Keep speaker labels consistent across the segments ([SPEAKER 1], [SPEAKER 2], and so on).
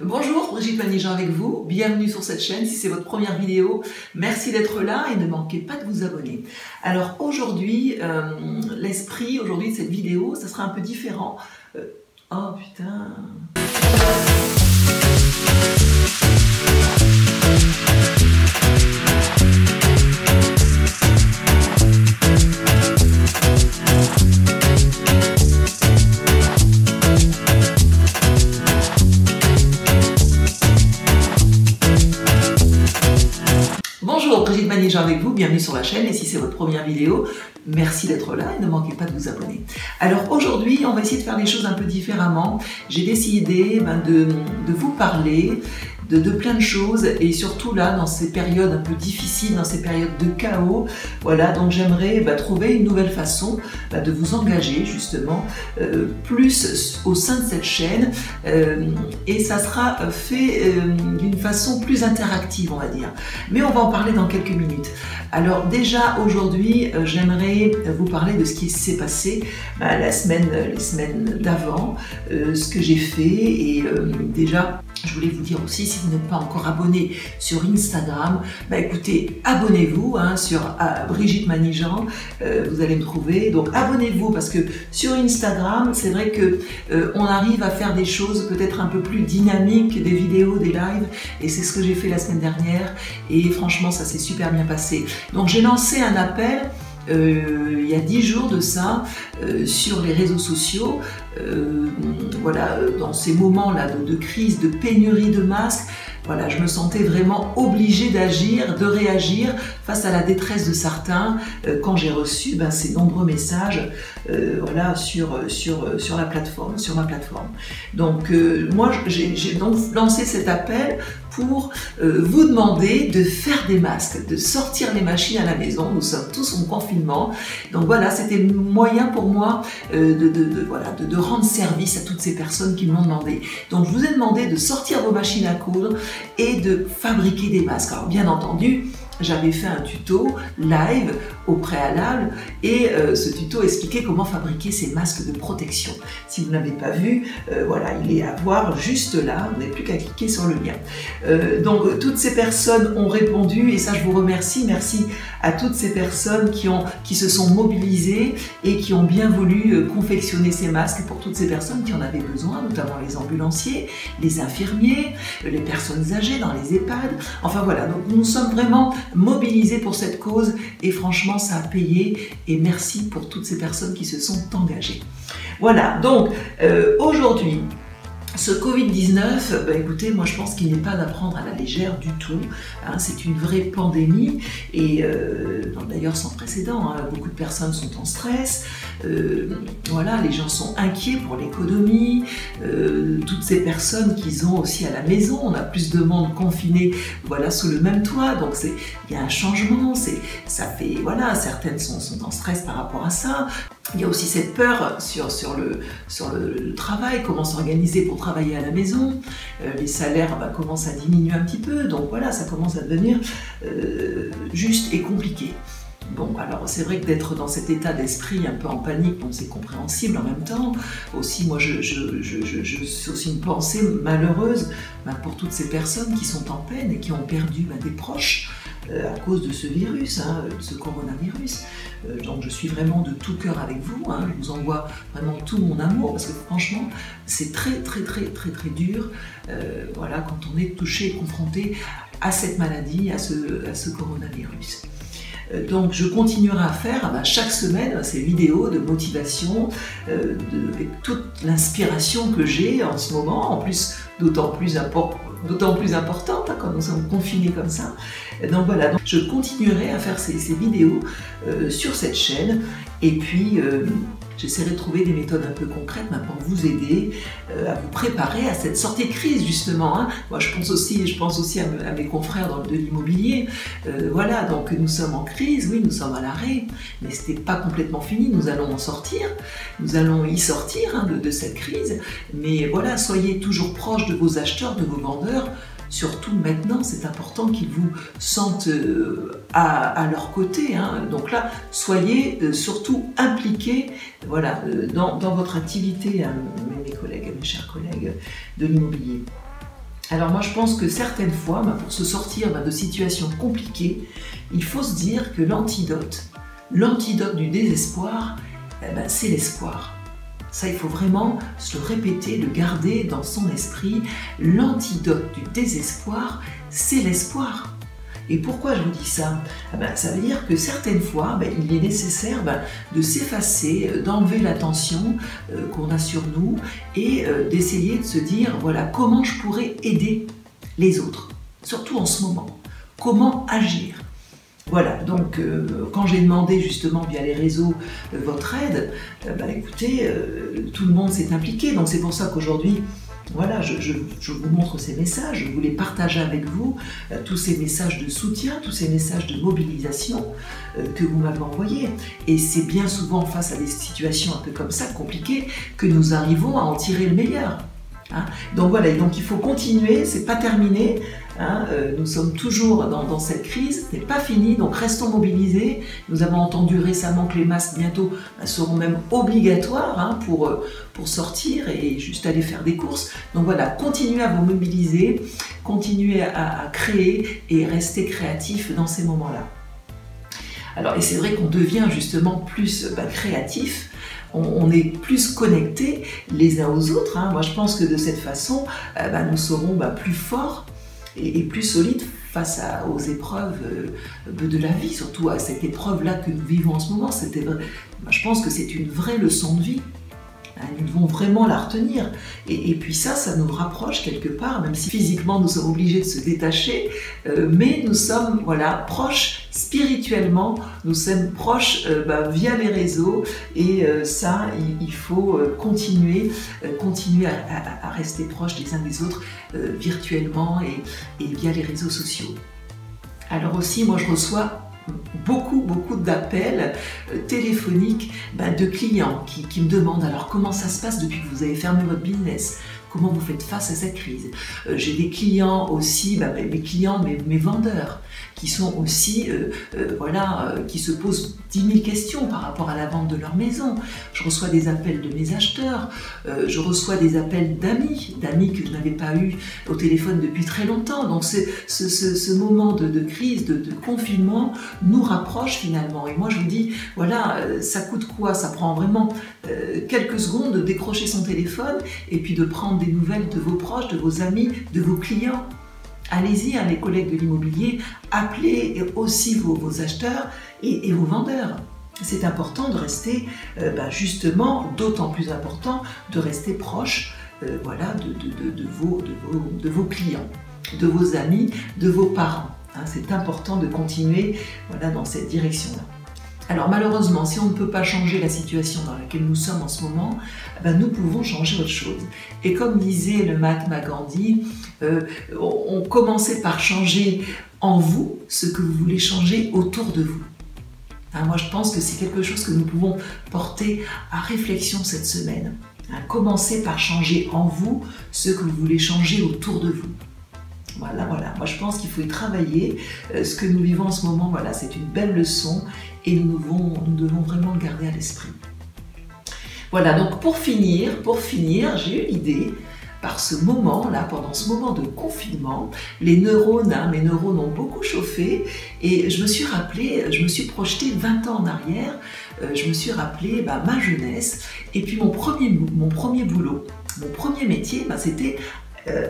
[SPEAKER 1] Bonjour, Brigitte Manigeant avec vous, bienvenue sur cette chaîne. Si c'est votre première vidéo, merci d'être là et ne manquez pas de vous abonner. Alors aujourd'hui, l'esprit de cette vidéo, ça sera un peu différent. Oh putain. Bonjour, Brigitte Manigeant avec vous, bienvenue sur la chaîne et si c'est votre première vidéo, merci d'être là et ne manquez pas de vous abonner. Alors aujourd'hui, on va essayer de faire les choses un peu différemment. J'ai décidé de vous parler de plein de choses et surtout là, dans ces périodes un peu difficiles, dans ces périodes de chaos, voilà, donc j'aimerais trouver une nouvelle façon de vous engager justement plus au sein de cette chaîne et ça sera fait d'une façon plus interactive, on va dire. Mais on va en parler dans quelques minutes. Alors déjà aujourd'hui, j'aimerais vous parler de ce qui s'est passé les semaines d'avant, ce que j'ai fait et déjà je voulais vous dire aussi, si vous n'êtes pas encore abonné sur Instagram, écoutez, abonnez-vous sur Brigitte Manigeant, vous allez me trouver. Donc abonnez-vous parce que sur Instagram, c'est vrai que on arrive à faire des choses peut-être un peu plus dynamiques, des vidéos, des lives, et c'est ce que j'ai fait la semaine dernière. Et franchement, ça s'est super bien passé. Donc j'ai lancé un appel. Il y a 10 jours de ça sur les réseaux sociaux, voilà, dans ces moments-là de crise, de pénurie de masques, voilà, je me sentais vraiment obligée d'agir, de réagir face à la détresse de certains quand j'ai reçu ces nombreux messages voilà, sur la plateforme, sur ma plateforme. Donc moi j'ai donc lancé cet appel pour vous demander de faire des masques, de sortir les machines à la maison. Nous sommes tous en confinement. Donc voilà, c'était le moyen pour moi de rendre service à toutes ces personnes qui m'ont demandé. Donc je vous ai demandé de sortir vos machines à coudre et de fabriquer des masques. Alors bien entendu, j'avais fait un tuto live au préalable et ce tuto expliquait comment fabriquer ces masques de protection. Si vous ne l'avez pas vu, voilà, il est à voir juste là, vous n'avez plus qu'à cliquer sur le lien. Donc toutes ces personnes ont répondu et ça je vous remercie, merci à toutes ces personnes qui se sont mobilisées et qui ont bien voulu confectionner ces masques pour toutes ces personnes qui en avaient besoin, notamment les ambulanciers, les infirmiers, les personnes âgées dans les EHPAD, enfin voilà, donc nous sommes vraiment mobilisés pour cette cause et franchement ça a payé et merci pour toutes ces personnes qui se sont engagées. Voilà, donc aujourd'hui, ce Covid-19, écoutez, moi je pense qu'il n'est pas à prendre à la légère du tout. C'est une vraie pandémie et d'ailleurs sans précédent. Beaucoup de personnes sont en stress. Voilà, les gens sont inquiets pour l'économie. Toutes ces personnes qu'ils ont aussi à la maison, on a plus de monde confiné, voilà, sous le même toit. Donc il y a un changement. Ça fait, voilà, certaines sont en stress par rapport à ça. Il y a aussi cette peur sur le travail, comment s'organiser pour travailler à la maison. Les salaires commencent à diminuer un petit peu, donc voilà, ça commence à devenir juste et compliqué. Bon, alors c'est vrai que d'être dans cet état d'esprit un peu en panique, bon, c'est compréhensible en même temps. Aussi, moi, je suis aussi une pensée malheureuse pour toutes ces personnes qui sont en peine et qui ont perdu des proches à cause de ce virus, de ce coronavirus. Donc je suis vraiment de tout cœur avec vous, je vous envoie vraiment tout mon amour parce que franchement c'est très dur voilà, quand on est touché et confronté à cette maladie, à ce coronavirus. Donc je continuerai à faire chaque semaine ces vidéos de motivation avec toute l'inspiration que j'ai en ce moment, en plus d'autant plus importante quand nous sommes confinés comme ça. Donc voilà, donc je continuerai à faire ces vidéos sur cette chaîne et puis j'essaierai de trouver des méthodes un peu concrètes pour vous aider à vous préparer à cette sortie de crise justement. Moi je pense aussi à mes confrères de l'immobilier. Voilà, donc nous sommes en crise, oui, nous sommes à l'arrêt, mais ce n'est pas complètement fini, nous allons en sortir, nous allons y sortir de cette crise, mais voilà, soyez toujours proches de vos acheteurs, de vos vendeurs. Surtout maintenant, c'est important qu'ils vous sentent à leur côté. Donc là, soyez surtout impliqués, voilà, dans votre activité, mes collègues, mes chers collègues de l'immobilier. Alors moi je pense que certaines fois, pour se sortir de situations compliquées, il faut se dire que l'antidote du désespoir, c'est l'espoir. Ça, il faut vraiment se le répéter, le garder dans son esprit. L'antidote du désespoir, c'est l'espoir. Et pourquoi je vous dis ça? Ça veut dire que certaines fois, il est nécessaire de s'effacer, d'enlever la tension qu'on a sur nous et d'essayer de se dire, voilà, comment je pourrais aider les autres, surtout en ce moment. Comment agir? Voilà, donc quand j'ai demandé justement via les réseaux votre aide, écoutez, tout le monde s'est impliqué. Donc c'est pour ça qu'aujourd'hui, voilà, je vous montre ces messages, je voulais partager avec vous tous ces messages de soutien, tous ces messages de mobilisation que vous m'avez envoyés. Et c'est bien souvent face à des situations un peu comme ça, compliquées, que nous arrivons à en tirer le meilleur. Donc voilà, donc il faut continuer, c'est pas terminé. Nous sommes toujours dans cette crise, ce n'est pas fini, donc restons mobilisés. Nous avons entendu récemment que les masques bientôt seront même obligatoires pour sortir et juste aller faire des courses. Donc voilà, continuez à vous mobiliser, continuez à créer et rester créatif dans ces moments-là. Alors, et c'est vrai qu'on devient justement plus créatif. On est plus connectés les uns aux autres. Moi, je pense que de cette façon, nous serons plus forts et plus solides face aux épreuves de la vie, surtout à cette épreuve-là que nous vivons en ce moment. Je pense que c'est une vraie leçon de vie. Nous devons vraiment la retenir. Et puis ça nous rapproche quelque part, même si physiquement nous sommes obligés de se détacher, mais nous sommes proches spirituellement, nous sommes proches via les réseaux, et ça, il faut continuer à rester proches les uns des autres virtuellement et via les réseaux sociaux. Alors aussi, moi je reçois beaucoup d'appels téléphoniques de clients qui me demandent alors comment ça se passe depuis que vous avez fermé votre business, comment vous faites face à cette crise. J'ai des clients aussi, mes vendeurs qui sont aussi, qui se posent 10 000 questions par rapport à la vente de leur maison. Je reçois des appels de mes acheteurs, je reçois des appels d'amis que je n'avais pas eu au téléphone depuis très longtemps. Donc ce moment de crise, de confinement nous rapproche finalement. Et moi je vous dis, voilà, ça coûte quoi? Ça prend vraiment quelques secondes de décrocher son téléphone et puis de prendre des nouvelles de vos proches, de vos amis, de vos clients. Allez-y, les collègues de l'immobilier, appelez aussi vos acheteurs et vos vendeurs. C'est important de rester, justement, d'autant plus important de rester proche de vos clients, de vos amis, de vos parents. C'est important de continuer dans cette direction-là. Alors malheureusement, si on ne peut pas changer la situation dans laquelle nous sommes en ce moment, nous pouvons changer autre chose. Et comme disait le Mahatma Gandhi, on commençait par changer en vous ce que vous voulez changer autour de vous. Moi je pense que c'est quelque chose que nous pouvons porter à réflexion cette semaine. Commencez par changer en vous ce que vous voulez changer autour de vous. Voilà. Moi, je pense qu'il faut y travailler. Ce que nous vivons en ce moment, c'est une belle leçon et nous devons vraiment le garder à l'esprit. Voilà, donc pour finir, j'ai eu l'idée, par ce moment-là, pendant ce moment de confinement, mes neurones ont beaucoup chauffé et je me suis projetée 20 ans en arrière, je me suis rappelé ma jeunesse et puis mon premier boulot, mon premier métier, c'était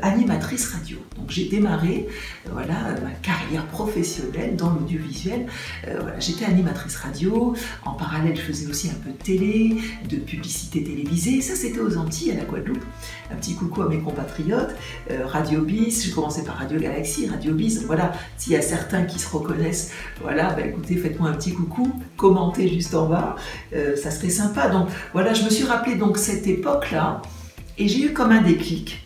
[SPEAKER 1] animatrice radio. Donc j'ai démarré ma carrière professionnelle dans l'audiovisuel. J'étais animatrice radio, en parallèle je faisais aussi un peu de télé, de publicité télévisée. Ça c'était aux Antilles, à la Guadeloupe. Un petit coucou à mes compatriotes. Radio Bis, j'ai commencé par Radio Galaxy, Radio Bis. Voilà, s'il y a certains qui se reconnaissent, écoutez, faites-moi un petit coucou, commentez juste en bas, ça serait sympa. Donc voilà, je me suis rappelé donc cette époque-là et j'ai eu comme un déclic.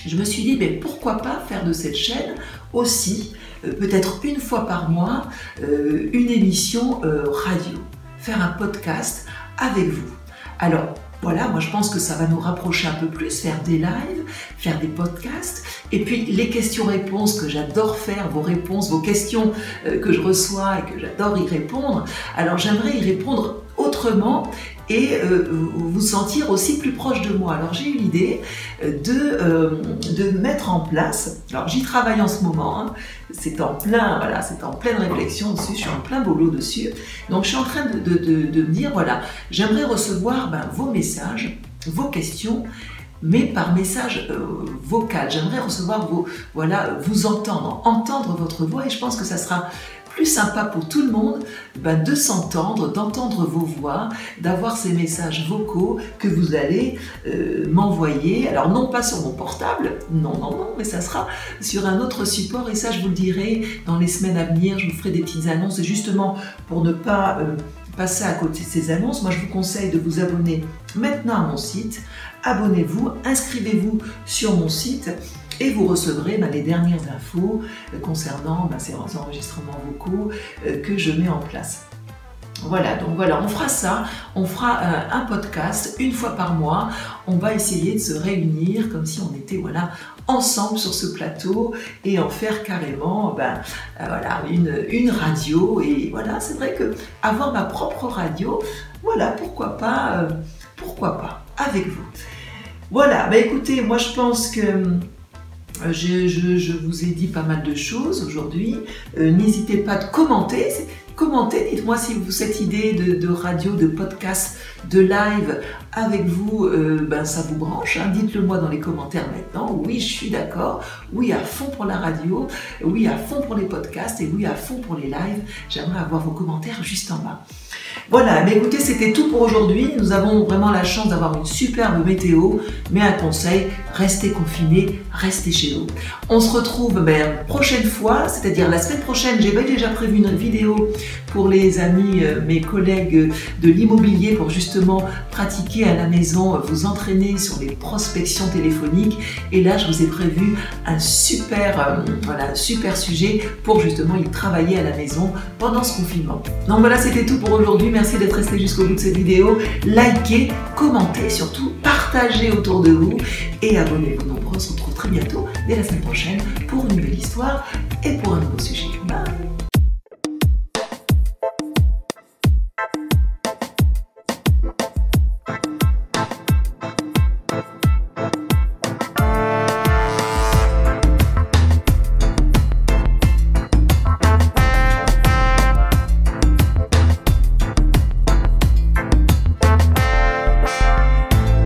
[SPEAKER 1] Je me suis dit, pourquoi pas faire de cette chaîne aussi, peut-être une fois par mois, une émission radio, faire un podcast avec vous. Alors, voilà, moi je pense que ça va nous rapprocher un peu plus, faire des lives, faire des podcasts, et puis les questions-réponses que j'adore faire, vos réponses, vos questions que je reçois et que j'adore y répondre. Alors j'aimerais y répondre autrement. autrement et vous sentir aussi plus proche de moi. Alors j'ai eu l'idée de mettre en place, alors j'y travaille en ce moment, hein, c'est en pleine réflexion dessus, je suis en plein boulot dessus, donc je suis en train de me dire, voilà, j'aimerais recevoir vos messages, vos questions, mais par message vocal. J'aimerais recevoir vous entendre votre voix, et je pense que ça sera plus sympa pour tout le monde de s'entendre, d'entendre vos voix, d'avoir ces messages vocaux que vous allez m'envoyer. Alors non pas sur mon portable, non, mais ça sera sur un autre support, et ça je vous le dirai dans les semaines à venir, je vous ferai des petites annonces, et justement pour ne pas passer à côté de ces annonces, moi je vous conseille de vous abonner maintenant à mon site. Abonnez-vous, inscrivez-vous sur mon site et vous recevrez les dernières infos concernant ces enregistrements vocaux que je mets en place. Voilà, donc voilà, on fera ça, on fera un podcast une fois par mois, on va essayer de se réunir comme si on était ensemble sur ce plateau et en faire carrément une radio. Et voilà, c'est vrai que avoir ma propre radio, pourquoi pas avec vous. Voilà, écoutez, moi je pense que je vous ai dit pas mal de choses aujourd'hui. N'hésitez pas à commenter. Dites-moi si cette idée de radio, de podcast, de live avec vous, ça vous branche. Hein. Dites-le moi dans les commentaires maintenant. Oui, je suis d'accord. Oui, à fond pour la radio. Oui, à fond pour les podcasts. Et oui, à fond pour les lives. J'aimerais avoir vos commentaires juste en bas. Voilà, mais écoutez, c'était tout pour aujourd'hui. Nous avons vraiment la chance d'avoir une superbe météo, mais un conseil, restez confinés, restez chez vous. On se retrouve prochaine fois, c'est-à-dire la semaine prochaine. J'ai déjà prévu une vidéo pour les amis, mes collègues de l'immobilier, pour justement pratiquer à la maison, vous entraîner sur les prospections téléphoniques. Et là, je vous ai prévu un super sujet pour justement y travailler à la maison pendant ce confinement. Donc voilà, c'était tout pour aujourd'hui. Merci d'être resté jusqu'au bout de cette vidéo. Likez, commentez, surtout partagez autour de vous et abonnez-vous nombreux. On se retrouve très bientôt, dès la semaine prochaine, pour une nouvelle histoire et pour un nouveau sujet. Bye.